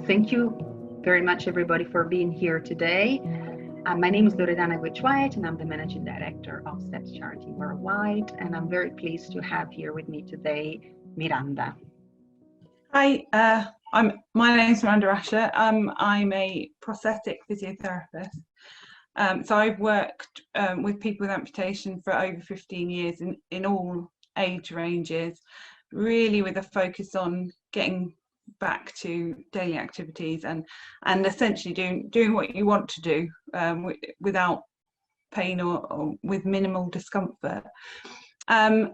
Thank you very much, everybody, for being here today. My name is Loredana White, and I'm the Managing Director of STEPS Charity Worldwide, and I'm very pleased to have here with me today Miranda. Hi, my name is Miranda Asher. I'm a prosthetic physiotherapist. So I've worked with people with amputation for over 15 years in all age ranges, really with a focus on getting back to daily activities and essentially doing what you want to do without pain or with minimal discomfort. And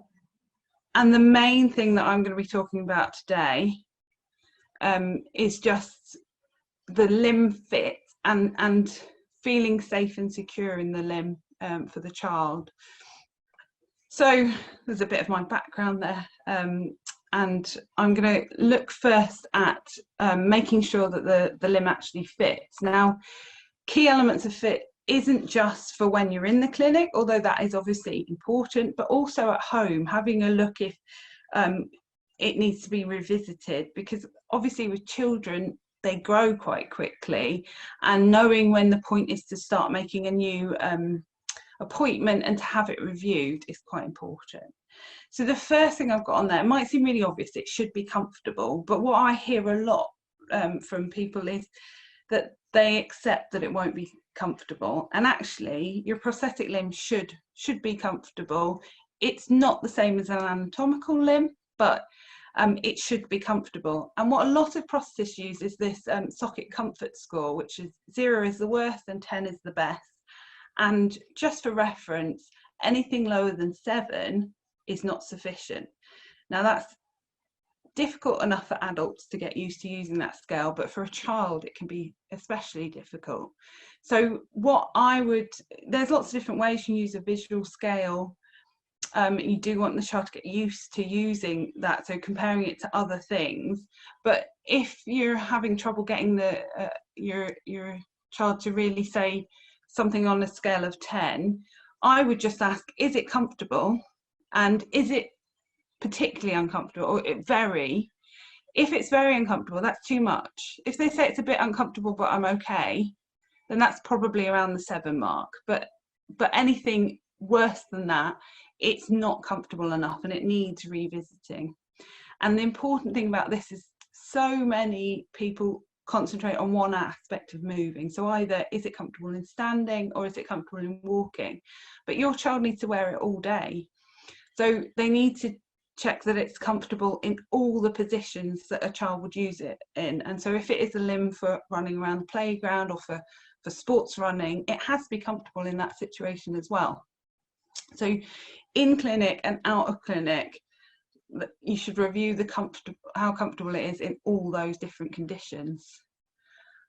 the main thing that I'm going to be talking about today is just the limb fit and feeling safe and secure in the limb for the child. So there's a bit of my background there. And I'm going to look first at making sure that the limb actually fits. Now, key elements of fit isn't just for when you're in the clinic, although that is obviously important, but also at home, having a look if it needs to be revisited, because obviously with children, they grow quite quickly, and knowing when the point is to start making a new appointment and to have it reviewed is quite important. So the first thing I've got on there, it might seem really obvious, it should be comfortable, but what I hear a lot from people is that they accept that it won't be comfortable, and actually your prosthetic limb should be comfortable. It's not the same as an anatomical limb, but it should be comfortable. And what a lot of prosthetists use is this socket comfort score, which is 0 is the worst and 10 is the best. And just for reference, anything lower than 7 is not sufficient. Now that's difficult enough for adults to get used to using that scale, but for a child it can be especially difficult. So there's lots of different ways you can use a visual scale. You do want the child to get used to using that, so comparing it to other things. But if you're having trouble getting your child to really say something on a scale of 10, I would just ask, is it comfortable? And is it particularly uncomfortable, or it vary? If it's very uncomfortable, that's too much. If they say it's a bit uncomfortable but I'm okay, then that's probably around the 7 mark. But anything worse than that, it's not comfortable enough and it needs revisiting. And the important thing about this is so many people concentrate on one aspect of moving. So either is it comfortable in standing or is it comfortable in walking? But your child needs to wear it all day. So they need to check that it's comfortable in all the positions that a child would use it in. And so if it is a limb for running around the playground or for sports running, it has to be comfortable in that situation as well. So in clinic and out of clinic, you should review how comfortable it is in all those different conditions.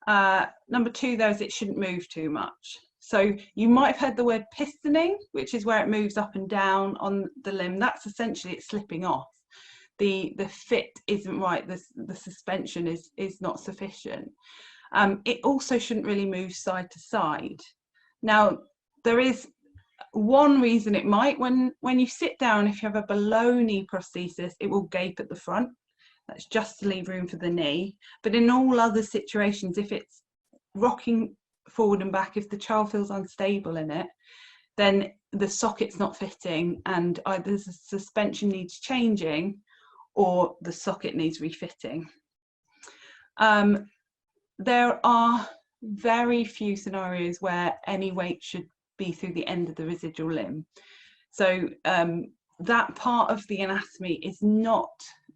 Number 2, though, is it shouldn't move too much. So you might have heard the word pistoning, which is where it moves up and down on the limb. That's essentially it slipping off. The fit isn't right. The suspension is not sufficient. It also shouldn't really move side to side. Now, there is one reason it might. When you sit down, if you have a below-knee prosthesis, it will gape at the front. That's just to leave room for the knee. But in all other situations, if it's rocking forward and back, if the child feels unstable in it, then the socket's not fitting and either the suspension needs changing or the socket needs refitting. There are very few scenarios where any weight should be through the end of the residual limb. So that part of the anatomy is not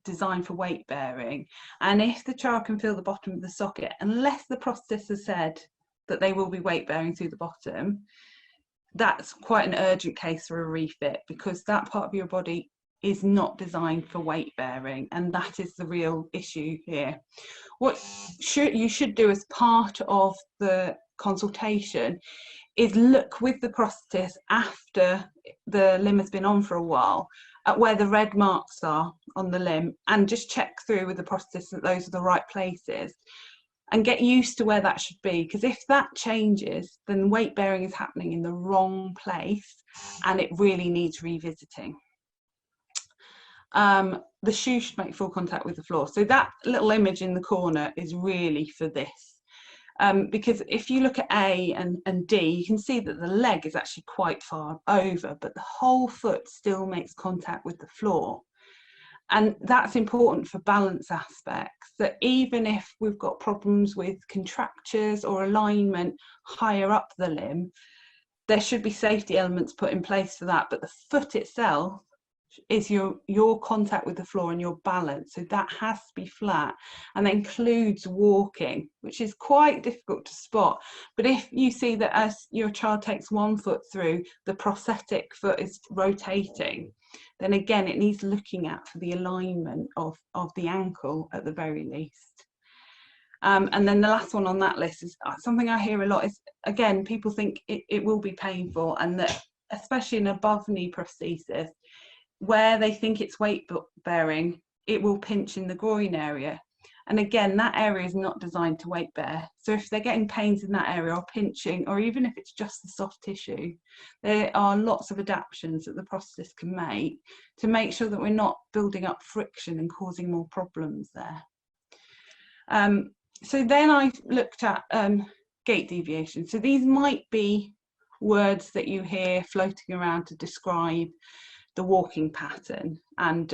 designed for weight bearing. And if the child can feel the bottom of the socket, unless the prosthetist has said that they will be weight bearing through the bottom, that's quite an urgent case for a refit, because that part of your body is not designed for weight bearing, and that is the real issue here. What you should do as part of the consultation is look with the prosthetist after the limb has been on for a while at where the red marks are on the limb, and just check through with the prosthetist that those are the right places, and get used to where that should be, because if that changes, then weight bearing is happening in the wrong place and it really needs revisiting. The shoe should make full contact with the floor. So that little image in the corner is really for this. Because if you look at A and D, you can see that the leg is actually quite far over, but the whole foot still makes contact with the floor. And that's important for balance aspects, that even if we've got problems with contractures or alignment higher up the limb, there should be safety elements put in place for that. But the foot itself is your contact with the floor and your balance, so that has to be flat, and that includes walking, which is quite difficult to spot. But if you see that as your child takes one foot through, the prosthetic foot is rotating, then again it needs looking at for the alignment of the ankle at the very least. And then the last one on that list is something I hear a lot is, again, people think it will be painful, and that especially in above knee prosthesis, where they think it's weight bearing, it will pinch in the groin area. And again, that area is not designed to weight bear. So if they're getting pains in that area or pinching, or even if it's just the soft tissue, there are lots of adaptations that the prosthetist can make to make sure that we're not building up friction and causing more problems there. So then I looked at gait deviation. So these might be words that you hear floating around to describe the walking pattern and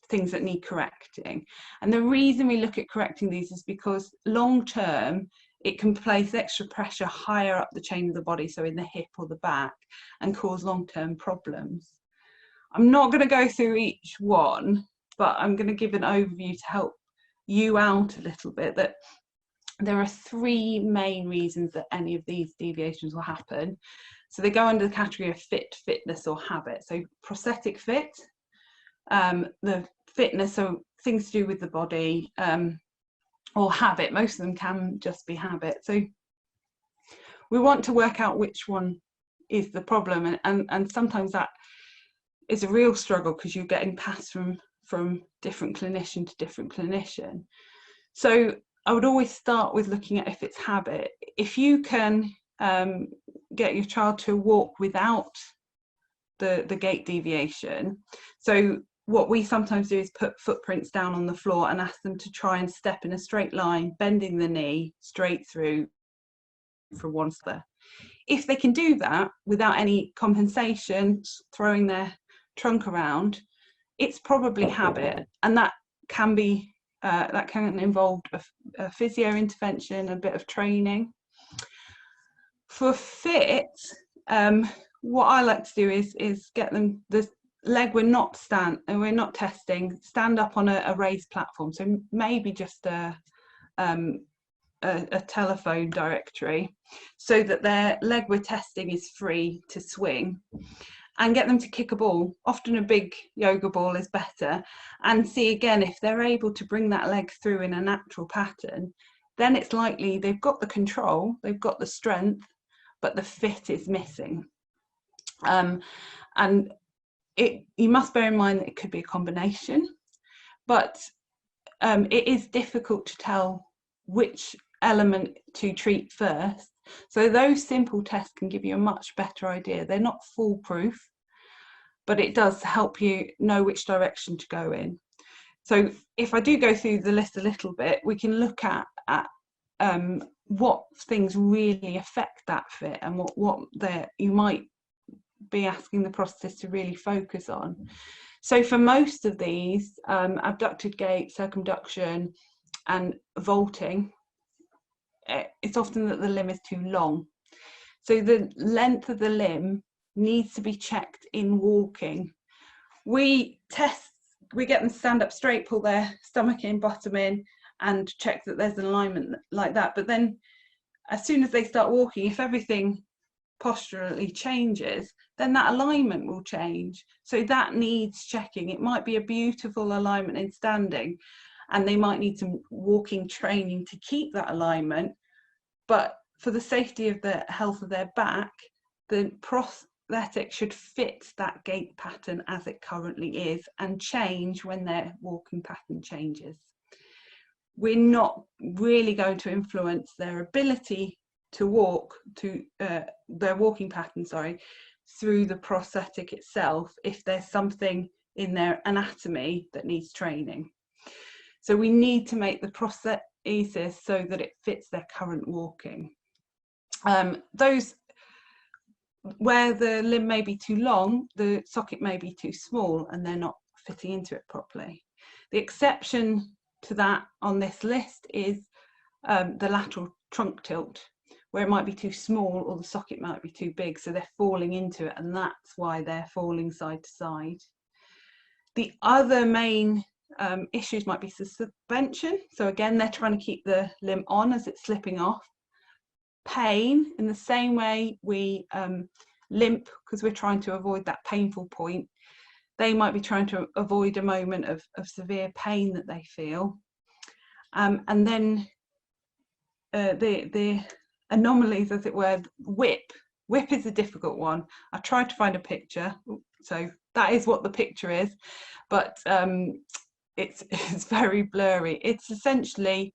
things that need correcting. And the reason we look at correcting these is because long term it can place extra pressure higher up the chain of the body, so in the hip or the back, and cause long-term problems. I'm not going to go through each one, but I'm going to give an overview to help you out a little bit, that there are three main reasons that any of these deviations will happen. So they go under the category of fit, fitness, or habit. So prosthetic fit, the fitness, so things to do with the body, or habit. Most of them can just be habit. So we want to work out which one is the problem, and sometimes that is a real struggle because you're getting passed from different clinician to different clinician. So I would always start with looking at if it's habit. If you can get your child to walk without the gait deviation, so what we sometimes do is put footprints down on the floor and ask them to try and step in a straight line, bending the knee straight through for one step. If they can do that without any compensation, throwing their trunk around, it's probably habit, and that can be that can involve a physio intervention, a bit of training. For fit, what I like to do is get them, the leg we're not testing, stand up on a raised platform, so maybe just a telephone directory, so that their leg we're testing is free to swing, and get them to kick a ball. Often a big yoga ball is better, and see again if they're able to bring that leg through in a natural pattern. Then it's likely they've got the control, they've got the strength, but the fit is missing. And you must bear in mind that it could be a combination, but it is difficult to tell which element to treat first. So those simple tests can give you a much better idea. They're not foolproof, but it does help you know which direction to go in. So if I do go through the list a little bit, we can look at what things really affect that fit, and what you might be asking the prosthetist to really focus on. So for most of these, abducted gait, circumduction, and vaulting, it's often that the limb is too long. So the length of the limb needs to be checked in walking. We get them to stand up straight, pull their stomach in, bottom in, and check that there's an alignment like that. But then as soon as they start walking, if everything posturally changes, then that alignment will change. So that needs checking. It might be a beautiful alignment in standing, and they might need some walking training to keep that alignment, but for the safety of the health of their back, the prosthetic should fit that gait pattern as it currently is and change when their walking pattern changes. We're not really going to influence their ability to walk, to their walking pattern, sorry, through the prosthetic itself if there's something in their anatomy that needs training. So we need to make the prosthesis so that it fits their current walking. Those where the limb may be too long, the socket may be too small and they're not fitting into it properly. The exception to that on this list is the lateral trunk tilt, where it might be too small or the socket might be too big, so they're falling into it, and that's why they're falling side to side. The other main issues might be suspension. So again, they're trying to keep the limb on as it's slipping off. Pain, in the same way we limp because we're trying to avoid that painful point, they might be trying to avoid a moment of severe pain that they feel. And then the anomalies, as it were, whip is a difficult one. I tried to find a picture, so that is what the picture is, but it's very blurry. It's essentially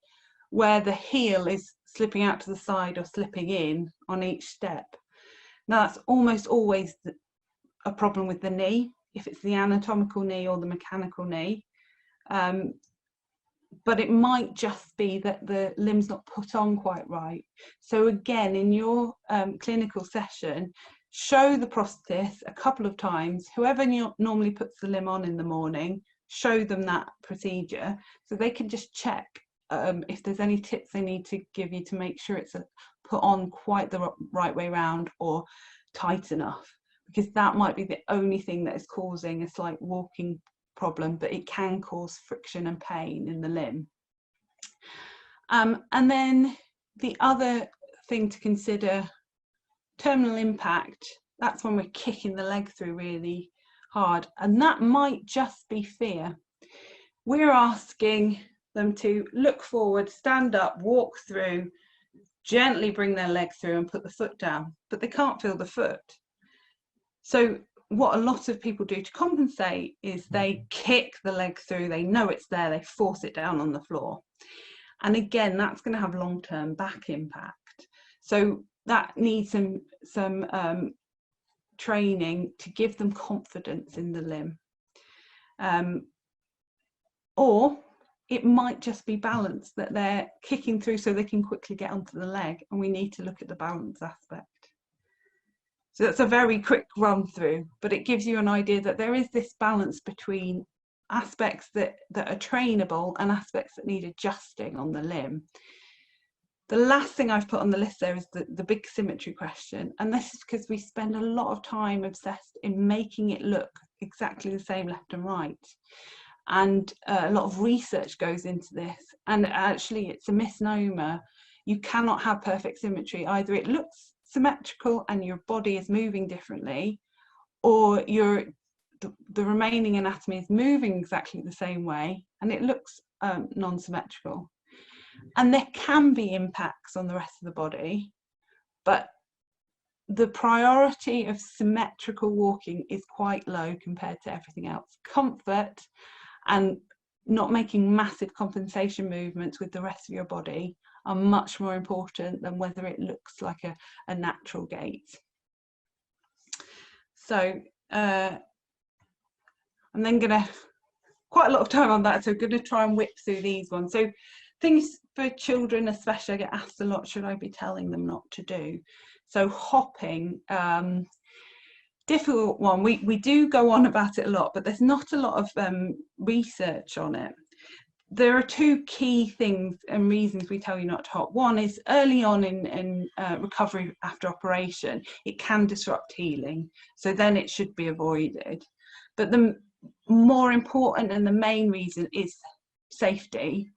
where the heel is slipping out to the side or slipping in on each step. Now that's almost always a problem with the knee, if it's the anatomical knee or the mechanical knee. But it might just be that the limb's not put on quite right. So again, in your clinical session, show the prosthesis a couple of times. Whoever normally puts the limb on in the morning, show them that procedure so they can just check if there's any tips they need to give you to make sure it's put on quite the right way around or tight enough, because that might be the only thing that is causing a slight walking problem, but it can cause friction and pain in the limb. And then the other thing to consider, terminal impact, that's when we're kicking the leg through really hard, and that might just be fear. We're asking them to look forward, stand up, walk through, gently bring their leg through and put the foot down, but they can't feel the foot. So what a lot of people do to compensate is they kick the leg through, they know it's there, they force it down on the floor. And again, that's going to have long-term back impact. So that needs some training to give them confidence in the limb. Or it might just be balance, that they're kicking through so they can quickly get onto the leg, and we need to look at the balance aspect. So that's a very quick run through, but it gives you an idea that there is this balance between aspects that are trainable and aspects that need adjusting on the limb. The last thing I've put on the list there is the big symmetry question, and this is because we spend a lot of time obsessed in making it look exactly the same left and right, and a lot of research goes into this, and actually it's a misnomer. You cannot have perfect symmetry. Either it looks symmetrical and your body is moving differently, or the remaining anatomy is moving exactly the same way and it looks non-symmetrical. And there can be impacts on the rest of the body, but the priority of symmetrical walking is quite low compared to everything else. Comfort and not making massive compensation movements with the rest of your body are much more important than whether it looks like a natural gait. So I'm then going to, quite a lot of time on that, so I'm going to try and whip through these ones. So things for children especially, I get asked a lot, should I be telling them not to do? So hopping, difficult one. We do go on about it a lot, but there's not a lot of research on it. There are two key things and reasons we tell you not to hop. One is early on in recovery after operation, it can disrupt healing, so then it should be avoided. But the more important and the main reason is safety.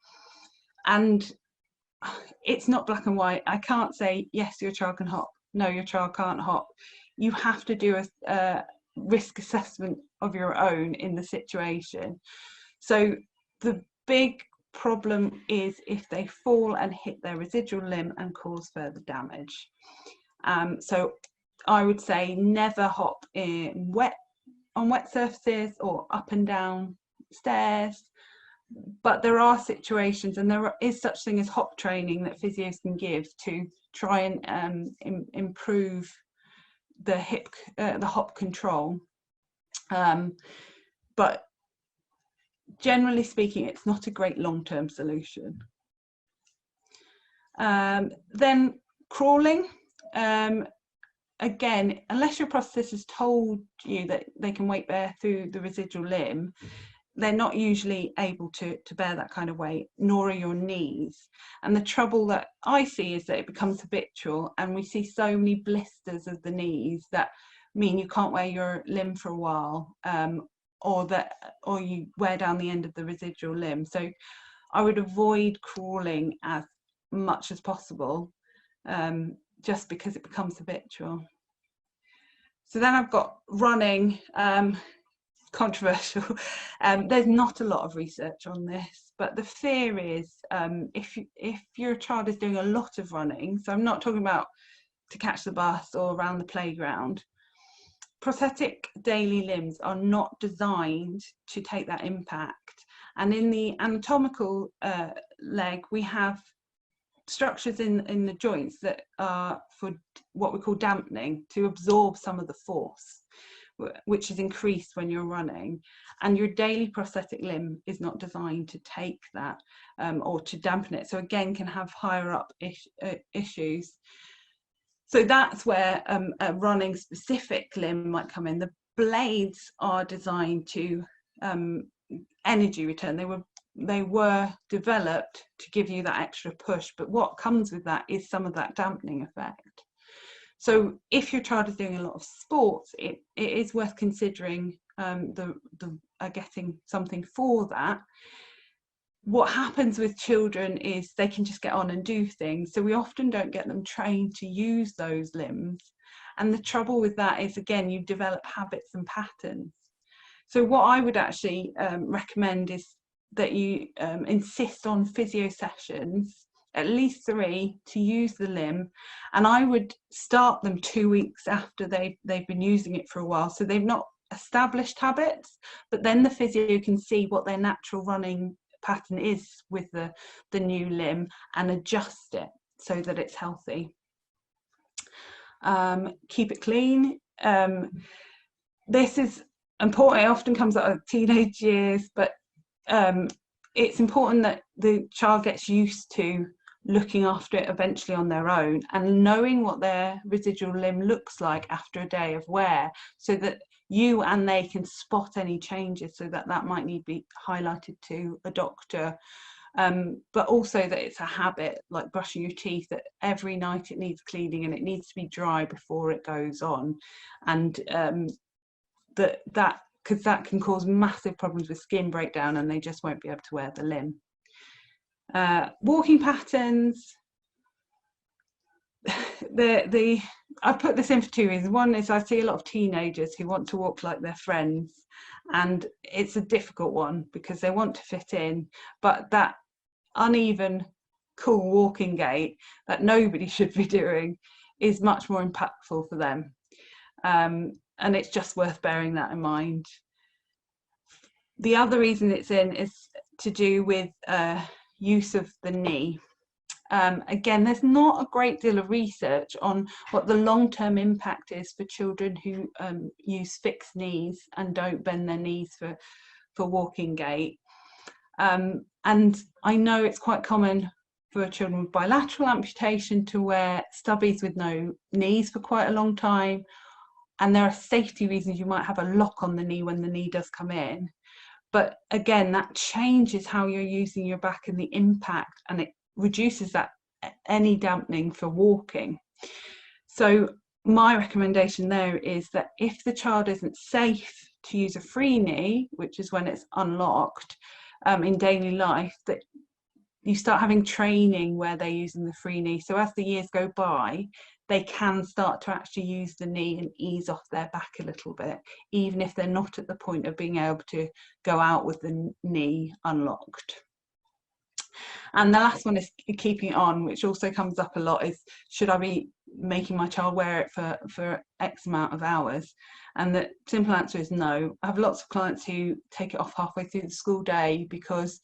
And it's not black and white. I can't say, yes, your child can hop, no, your child can't hop. You have to do a risk assessment of your own in the situation. So the big problem is if they fall and hit their residual limb and cause further damage. So I would say never hop on wet surfaces or up and down stairs. But there are situations, and there is such thing as hop training that physios can give to try and improve the hop control. But generally speaking, it's not a great long-term solution. Then crawling. Again, unless your prosthetist has told you that they can weight bear through the residual limb, they're not usually able to bear that kind of weight, nor are your knees. And the trouble that I see is that it becomes habitual, and we see so many blisters of the knees that mean you can't wear your limb for a while, or you wear down the end of the residual limb. So I would avoid crawling as much as possible, just because it becomes habitual. So then I've got running. Controversial. There's not a lot of research on this, but the fear is if your child is doing a lot of running, so I'm not talking about to catch the bus or around the playground, prosthetic daily limbs are not designed to take that impact. And in the anatomical leg, we have structures in the joints that are for what we call dampening, to absorb some of the force, which is increased when you're running. And your daily prosthetic limb is not designed to take that or to dampen it, so again can have higher up issues. So that's where a running specific limb might come in. The blades are designed to energy return. They were developed to give you that extra push, but what comes with that is some of that dampening effect. So if your child is doing a lot of sports, it is worth considering getting something for that. What happens with children is they can just get on and do things, so we often don't get them trained to use those limbs. And the trouble with that is, again, you develop habits and patterns. So what I would actually recommend is that you insist on physio sessions, at least 3, to use the limb, and I would start them 2 weeks after they've been using it for a while, so they've not established habits, but then the physio can see what their natural running pattern is with the new limb and adjust it so that it's healthy. Keep it clean. This is important. It often comes out of teenage years, but it's important that the child gets used to looking after it eventually on their own and knowing what their residual limb looks like after a day of wear, so that you and they can spot any changes, so that might need to be highlighted to a doctor, but also that it's a habit, like brushing your teeth, that every night it needs cleaning and it needs to be dry before it goes on, and because that can cause massive problems with skin breakdown and they just won't be able to wear the limb. Walking patterns, I put this in for 2 reasons. One is I see a lot of teenagers who want to walk like their friends, and it's a difficult one because they want to fit in, but that uneven, cool walking gait that nobody should be doing is much more impactful for them, and it's just worth bearing that in mind. The other reason it's in is to do with use of the knee. Again, there's not a great deal of research on what the long-term impact is for children who use fixed knees and don't bend their knees for walking gait. And I know it's quite common for children with bilateral amputation to wear stubbies with no knees for quite a long time. And there are safety reasons you might have a lock on the knee when the knee does come in. But again, that changes how you're using your back and the impact, and it reduces that any dampening for walking. So my recommendation there is that if the child isn't safe to use a free knee, which is when it's unlocked in daily life, that you start having training where they're using the free knee. So as the years go by, they can start to actually use the knee and ease off their back a little bit, even if they're not at the point of being able to go out with the knee unlocked. And the last one is keeping it on, which also comes up a lot, is should I be making my child wear it for X amount of hours? And the simple answer is no. I have lots of clients who take it off halfway through the school day because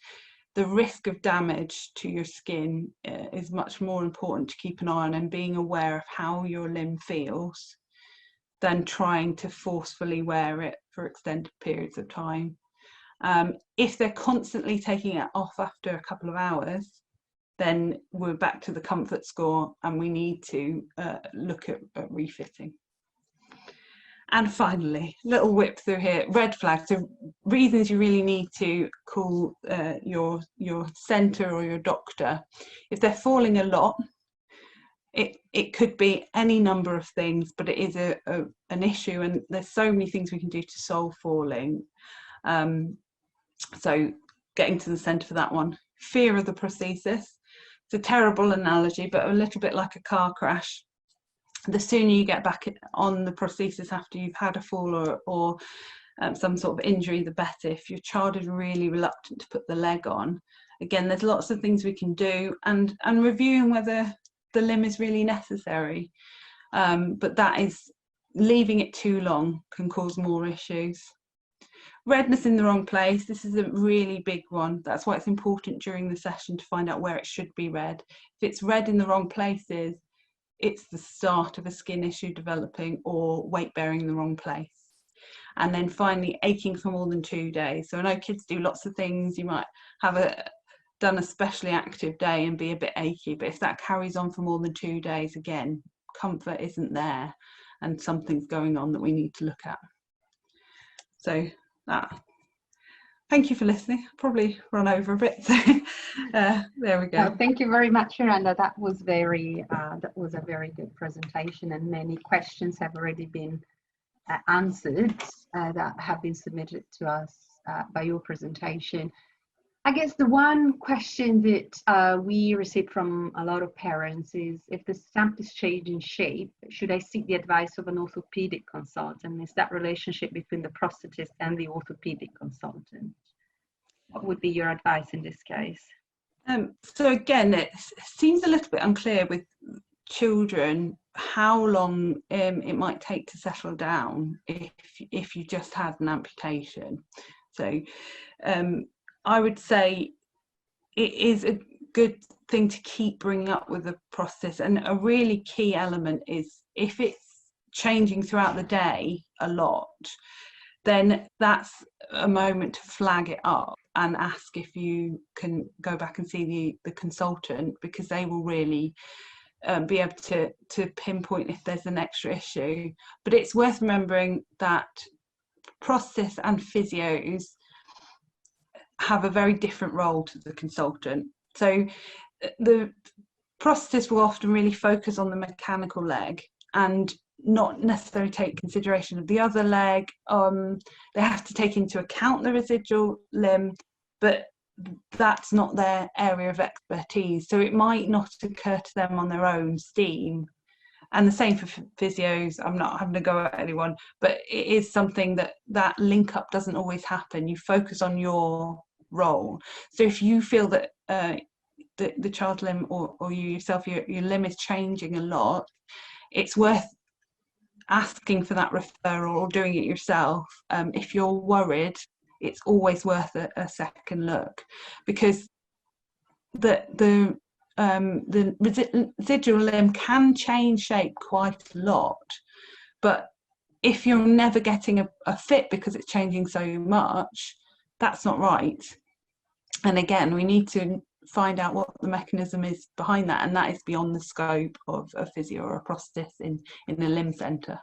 the risk of damage to your skin is much more important to keep an eye on, and being aware of how your limb feels than trying to forcefully wear it for extended periods of time. If they're constantly taking it off after a couple of hours, then we're back to the comfort score and we need to look at refitting. And finally, little whip through here, red flags. So reasons you really need to call your centre or your doctor. If they're falling a lot, it could be any number of things, but it is an issue, and there's so many things we can do to solve falling. So getting to the centre for that one. Fear of the prosthesis. It's a terrible analogy, but a little bit like a car crash. The sooner you get back on the prosthesis after you've had a fall or some sort of injury, the better. If your child is really reluctant to put the leg on, again, there's lots of things we can do, and reviewing whether the limb is really necessary. But that is, leaving it too long can cause more issues. Redness in the wrong place. This is a really big one. That's why it's important during the session to find out where it should be red. If it's red in the wrong places, it's the start of a skin issue developing or weight bearing in the wrong place. And then finally, aching for more than 2 days. So I know kids do lots of things. You might have done a specially active day and be a bit achy, but if that carries on for more than 2 days, again, comfort isn't there and something's going on that we need to look at. So thank you for listening. Probably run over a bit, so there we go. Well, thank you very much, Miranda. That was a very good presentation, and many questions have already been answered that have been submitted to us by your presentation. I guess the one question that we received from a lot of parents is, if the stump is changing shape, should I seek the advice of an orthopedic consultant? Is that relationship between the prosthetist and the orthopedic consultant? What would be your advice in this case? So again, it seems a little bit unclear with children how long it might take to settle down if you just had an amputation. So I would say it is a good thing to keep bringing up with the prosthetist, and a really key element is if it's changing throughout the day a lot, then that's a moment to flag it up and ask if you can go back and see the consultant, because they will really be able to pinpoint if there's an extra issue. But it's worth remembering that prosthetists and physios have a very different role to the consultant. So the prosthetist will often really focus on the mechanical leg and not necessarily take consideration of the other leg. They have to take into account the residual limb, but that's not their area of expertise. So it might not occur to them on their own steam. And the same for physios. I'm not having to go at anyone, but it is something that link up doesn't always happen. You focus on your role. So if you feel that the child limb or you yourself, your limb is changing a lot, it's worth asking for that referral or doing it yourself. If you're worried, it's always worth a second look, because the residual limb can change shape quite a lot, but if you're never getting a fit because it's changing so much, that's not right. And again, we need to find out what the mechanism is behind that, and that is beyond the scope of a physio or a prosthetist in a limb centre.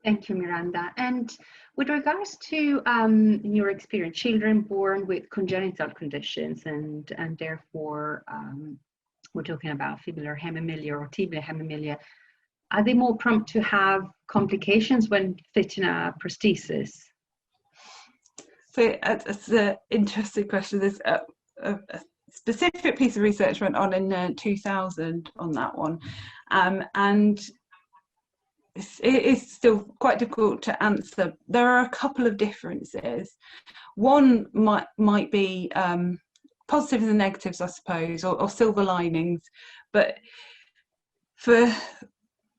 Thank you, Miranda. And with regards to in your experience, children born with congenital conditions and therefore we're talking about fibular hemimelia or tibial hemimelia, are they more prompt to have complications when fitting a prosthesis? So it's an interesting question. There's a specific piece of research went on in 2000 on that one, and it is still quite difficult to answer. There are a couple of differences. One might be positives and negatives, I suppose, or silver linings. But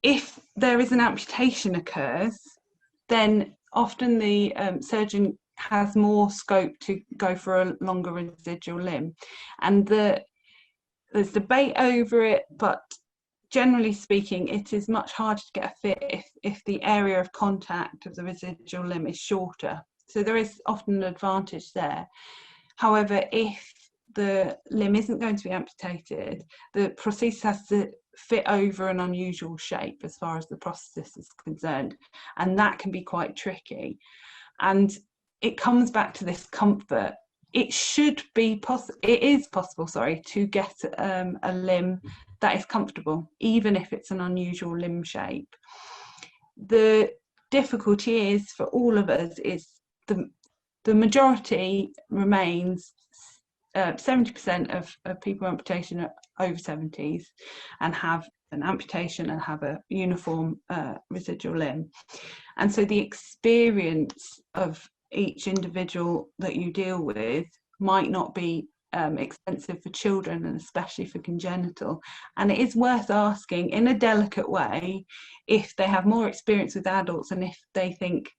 if there is an amputation occurs, then often the surgeon has more scope to go for a longer residual limb, and there's debate over it, but generally speaking, it is much harder to get a fit if the area of contact of the residual limb is shorter. So there is often an advantage there. However, if the limb isn't going to be amputated, the prosthesis has to fit over an unusual shape as far as the prosthesis is concerned, and that can be quite tricky. And it comes back to this comfort. It is possible, to get a limb that is comfortable, even if it's an unusual limb shape. The difficulty is for all of us is the majority remains 70% of people with amputation are over 70s and have an amputation and have a uniform residual limb. And so the experience of each individual that you deal with might not be expensive for children, and especially for congenital. And it is worth asking in a delicate way if they have more experience with adults, and if they think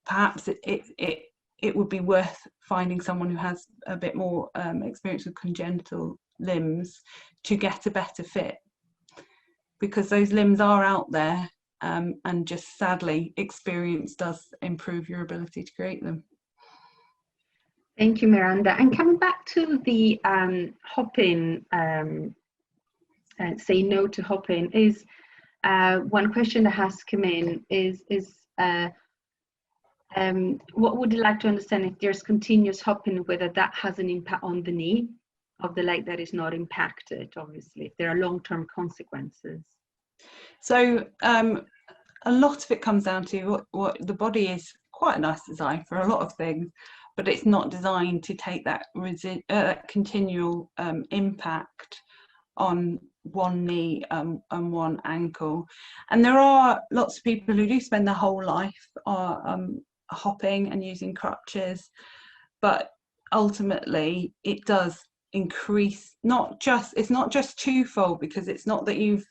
perhaps it would be worth finding someone who has a bit more experience with congenital limbs to get a better fit, because those limbs are out there, and just sadly experience does improve your ability to create them. Thank you, Miranda. And coming back to the hopping, say no to hopping, is one question that has come in is what would you like to understand if there's continuous hopping, whether that has an impact on the knee of the leg that is not impacted, obviously, if there are long-term consequences? So a lot of it comes down to what the body is quite a nice design for a lot of things, but it's not designed to take that continual impact on one knee and one ankle. And there are lots of people who do spend their whole life hopping and using crutches, but ultimately it does increase, it's not just twofold, because it's not that you've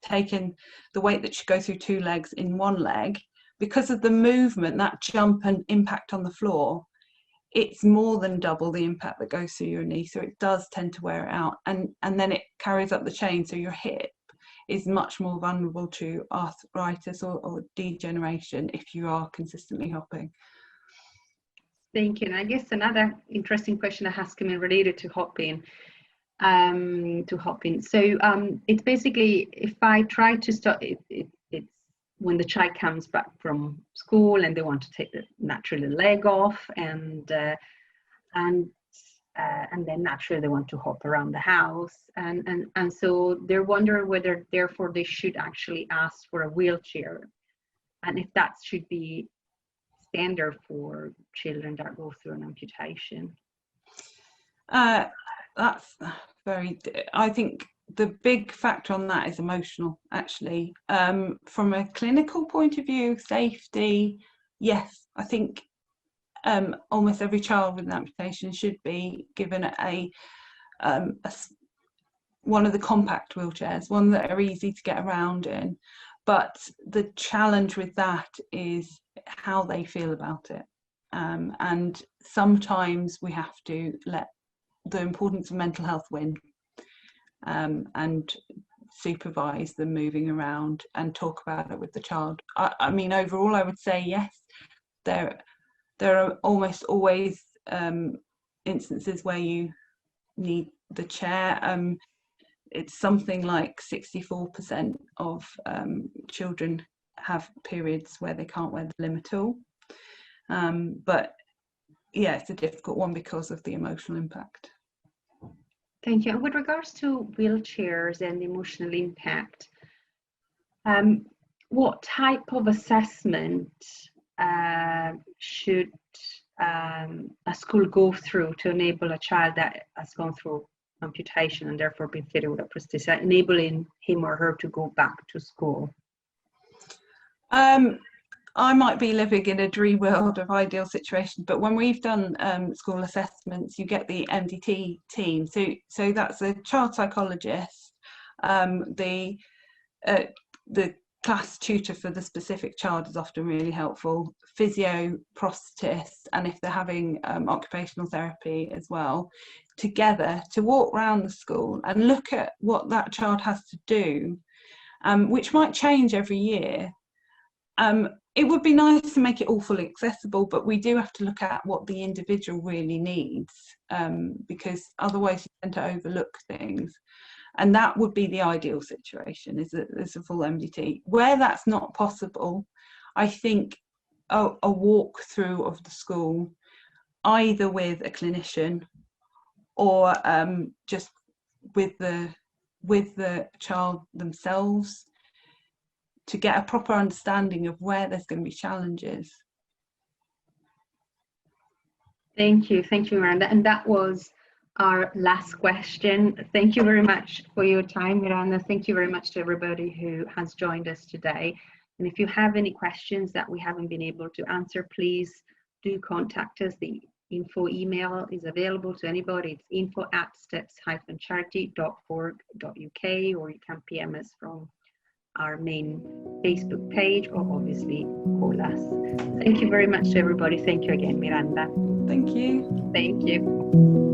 taken the weight that should go through two legs in one leg. Because of the movement, that jump and impact on the floor, it's more than double the impact that goes through your knee, so it does tend to wear it out, and then it carries up the chain, so your hip is much more vulnerable to arthritis or degeneration if you are consistently hopping. Thank you. And I guess another interesting question that has come in related to hopping. So it's basically, if I try to start, it's when the child comes back from school and they want to take the naturally leg off, and then naturally they want to hop around the house, and so they're wondering whether therefore they should actually ask for a wheelchair, and if that should be standard for children that go through an amputation. That's I think the big factor on that is emotional, actually. From a clinical point of view, safety, yes, I think almost every child with an amputation should be given one of the compact wheelchairs, one that are easy to get around in. But the challenge with that is how they feel about it. And sometimes we have to let the importance of mental health win, and supervise them moving around and talk about it with the child. I mean, overall, I would say yes, there are almost always instances where you need the chair. It's something like 64% of children have periods where they can't wear the limb at all. But yeah, it's a difficult one because of the emotional impact. Thank you. And with regards to wheelchairs and emotional impact, what type of assessment should a school go through to enable a child that has gone through amputation and therefore been fitted with a prosthesis, enabling him or her to go back to school? I might be living in a dream world of ideal situations, but when we've done school assessments, you get the MDT team. So that's a child psychologist, the class tutor for the specific child is often really helpful, physio, prosthetist, and if they're having occupational therapy as well, together to walk around the school and look at what that child has to do, which might change every year. It would be nice to make it all fully accessible, but we do have to look at what the individual really needs, because otherwise you tend to overlook things. And that would be the ideal situation, is a full MDT. Where that's not possible, I think a walkthrough of the school, either with a clinician or just with the child themselves, to get a proper understanding of where there's going to be challenges. Thank you, Miranda. And that was our last question. Thank you very much for your time, Miranda. Thank you very much to everybody who has joined us today. And if you have any questions that we haven't been able to answer, please do contact us. The info email is available to anybody. It's info@steps-charity.org.uk, or you can PM us from our main Facebook page, or obviously call us. Thank you very much to everybody. Thank you again, Miranda. Thank you. Thank you.